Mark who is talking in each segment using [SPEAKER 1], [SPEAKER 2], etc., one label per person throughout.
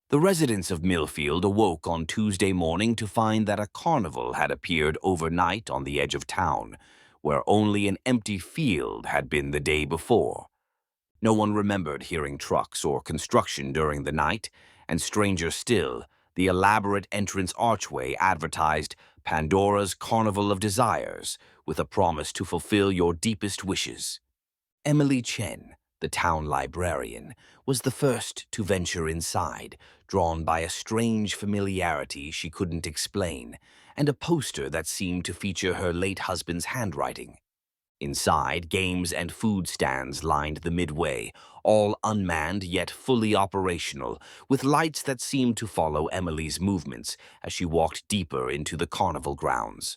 [SPEAKER 1] The residents of Millfield awoke on Tuesday morning to find that a carnival had appeared overnight on the edge of town, where only an empty field had been the day before. No one remembered hearing trucks or construction during the night, and stranger still, the elaborate entrance archway advertised Pandora's Carnival of Desires, with a promise to fulfill your deepest wishes. Emily Chen, the town librarian, was the first to venture inside, drawn by a strange familiarity she couldn't explain, and a poster that seemed to feature her late husband's handwriting. Inside, games and food stands lined the midway, all unmanned yet fully operational, with lights that seemed to follow Emily's movements as she walked deeper into the carnival grounds.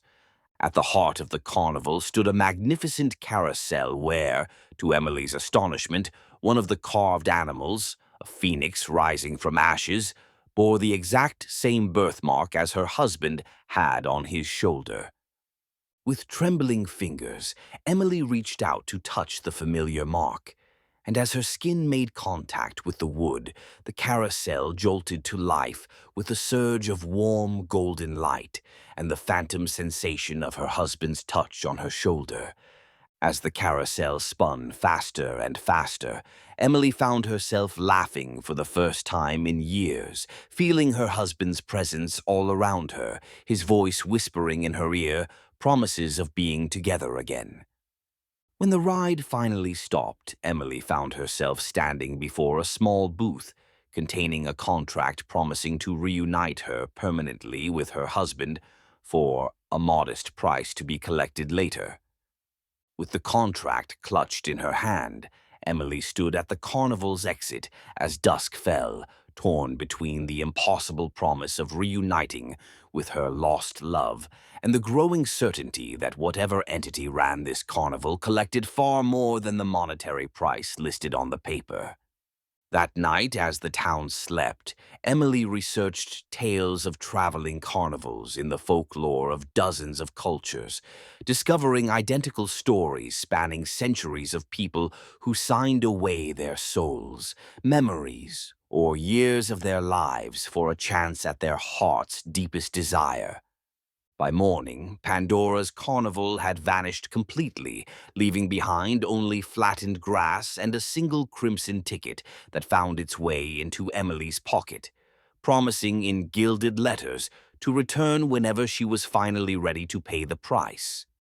[SPEAKER 1] At the heart of the carnival stood a magnificent carousel where, to Emily's astonishment, one of the carved animals, a phoenix rising from ashes, bore the exact same birthmark as her husband had on his shoulder. With trembling fingers, Emily reached out to touch the familiar mark, and as her skin made contact with the wood, the carousel jolted to life with a surge of warm golden light and the phantom sensation of her husband's touch on her shoulder. As the carousel spun faster and faster, Emily found herself laughing for the first time in years, feeling her husband's presence all around her, his voice whispering in her ear promises of being together again. When the ride finally stopped, Emily found herself standing before a small booth containing a contract promising to reunite her permanently with her husband for a modest price to be collected later. With the contract clutched in her hand, Emily stood at the carnival's exit as dusk fell, torn between the impossible promise of reuniting with her lost love and the growing certainty that whatever entity ran this carnival collected far more than the monetary price listed on the paper. That night, as the town slept, Emily researched tales of traveling carnivals in the folklore of dozens of cultures, discovering identical stories spanning centuries of people who signed away their souls, memories, or years of their lives for a chance at their heart's deepest desire. By morning, Pandora's carnival had vanished completely, leaving behind only flattened grass and a single crimson ticket that found its way into Emily's pocket, promising in gilded letters to return whenever she was finally ready to pay the price.